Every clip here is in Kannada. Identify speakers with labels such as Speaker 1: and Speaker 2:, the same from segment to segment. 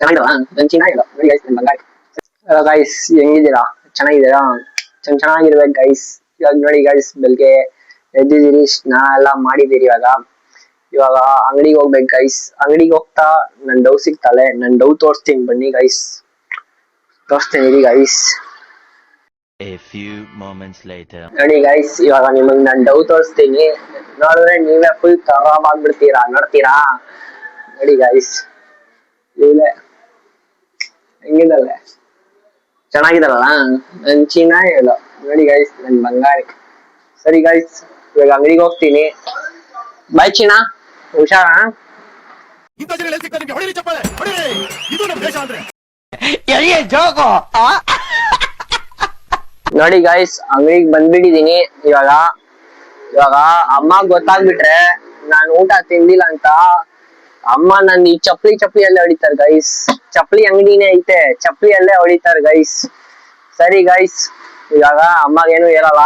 Speaker 1: ಚೆನ್ನಾಗಿರಲ್ಲ ನನ್ ಚೆನ್ನಾಗಿಲ್ಲ ನೋಡಿ ಗೈಸ್ ನನ್ ಬಂಗಾರ. ಗೈಸ್ ಹೆಂಗಿದ್ದೀರಾ? ಚೆನ್ನಾಗಿದ್ದೀರಾ? ಚೆನ್ನಾಗಿರ್ಬೇಕು ಗೈಸ್. ಇವಾಗ ನೋಡಿ ಗೈಸ್ ಬೆಳಿಗ್ಗೆ ಎದ್ದಿದ್ದೀರಿ, ಸ್ನಾನ ಎಲ್ಲ ಮಾಡಿದ್ದೀರಿ. ಇವಾಗ ಅಂಗಡಿಗೆ ಹೋಗ್ಬೇಕು ಗೈಸ್. ಅಂಗಡಿಗೆ ಹೋಗ್ತಾ ನನ್ ಡವ್ ಸಿಗ್ತಾಳೆ, ನನ್ ಡವ್ ತೋರಿಸ್ತೀನಿ ಬನ್ನಿ ಗೈಸ್. ತೋರಿಸ್ತೀನಿ ಇರಿ guys.
Speaker 2: A few moments later.
Speaker 1: ನೋಡಿ ಗೈಸ್ ಇವಾಗ ನಿಮಗ್ ನಾನ್ ಡವ್ ತೋರಿಸ್ತೀನಿ. ನೋಡಿದ್ರೆ ನೀವೇ ಫುಲ್ ಖರಾಬ್ ಆಗ್ಬಿಡ್ತೀರಾ. ನೋಡ್ತೀರಾ? ನೋಡಿ ಗೈಸ್ ಇವಳೆ ಹೆಂಗಿದಲ್ಲ, ಚೆನ್ನಾಗಿದಾರಲ್ಲ ನನ್ ಚಿನ್ನ ಹೇಳು. ನೋಡಿ ಗೈಸ್ ನನ್ ಬಂಗಾರಿ. ಸರಿ ಗೈಸ್ ಇವಾಗ ಅಂಗಡಿಗೆ ಹೋಗ್ತೀನಿ. ಬಾಯ್ ಚಿನ್ನ, ಹುಷಾರ. ನೋಡಿ ಗೈಸ್ ಅಂಗಡಿಗೆ ಬಂದ್ಬಿಟ್ಟಿದೀನಿ. ಇವಾಗ ಅಮ್ಮ ಗೊತ್ತಾಗ್ಬಿಟ್ರೆ ನಾನು ಊಟ ತಿಂದಿಲ್ಲ ಅಂತ ಅಮ್ಮ ನನ್ ಈ ಚಪ್ಲಿ ಅಲ್ಲೇ ಹೊಡಿತಾರೆ ಗೈಸ್. ಚಪ್ಲಿ ಅಂಗಡಿನೇ ಐತೆ, ಚಪ್ಲಿ ಅಲ್ಲೇ ಹೊಡಿತಾರೆ ಗೈಸ್. ಸರಿ ಗೈಸ್ ಇವಾಗ ಅಮ್ಮಗೇನು ಹೇಳಲ್ಲ.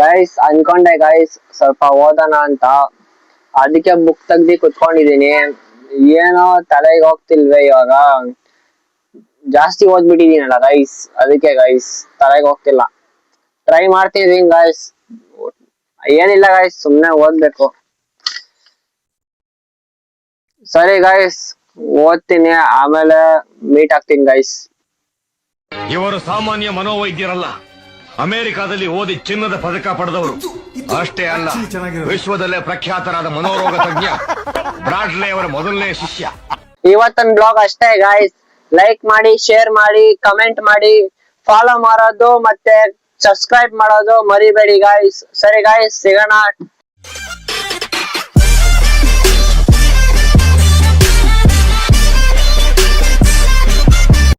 Speaker 1: ಗೈಸ್ ಅನ್ಕೊಂಡೆ ಗೈಸ್ ಸ್ವಲ್ಪ ಓದೋಣ ಅಂತ, ಅದಕ್ಕೆ ಬುಕ್ ತೆಗ್ದಿ ಕುತ್ಕೊಂಡಿದೀನಿ. ಏನೋ ತಲೆಗೆ ಹೋಗ್ತಿಲ್ವೇ ಇವಾಗ. ಜಾಸ್ತಿ ಓದ್ಬಿಟ್ಟಿದೀನಲ್ಲ ಗೈಸ್, ಅದಕ್ಕೆ ಗೈಸ್ ತಲೆಗೆ ಹೋಗ್ತಿಲ್ಲ. ಟ್ರೈ ಮಾಡ್ತಿದೀನಿ ಗೈಸ್. ಏನಿಲ್ಲ ಗೈಸ್, ಸುಮ್ನೆ ಓದ್ಬೇಕು. ಸರಿ ಗೈಸ್ ಓದ್ತೀನಿ, ಆಮೇಲೆ ಮೀಟ್ ಆಗ್ತೀನಿ ಗೈಸ್.
Speaker 3: ಇವರು ಸಾಮಾನ್ಯ ಮನೋವೈದ್ಯರಲ್ಲ, ಅಮೆರಿಕಾದಲ್ಲಿ ಓದಿ ಚಿನ್ನದ ಪದಕ ಪಡೆದವರು. ಅಷ್ಟೇ ಅಲ್ಲ, ವಿಶ್ವದಲ್ಲೇ ಪ್ರಖ್ಯಾತರಾದ ಮನೋರೋಗ ತಜ್ಞ ಬ್ರಾಡ್ಲೆ ಅವರ ಮೊದಲನೇ ಶಿಷ್ಯ.
Speaker 1: ಇವತ್ತಿನ ಬ್ಲಾಗ್ ಅಷ್ಟೇ ಗೈಸ್. ಲೈಕ್ ಮಾಡಿ, ಶೇರ್ ಮಾಡಿ, ಕಮೆಂಟ್ ಮಾಡಿ, ಫಾಲೋ ಮಾಡೋದು ಮತ್ತೆ ಸಬ್ಸ್ಕ್ರೈಬ್ ಮಾಡೋದು ಮರಿಬೇಡಿ ಗೈಸ್. ಸರಿ ಗೈಸ್ ಸಿಗೋಣ.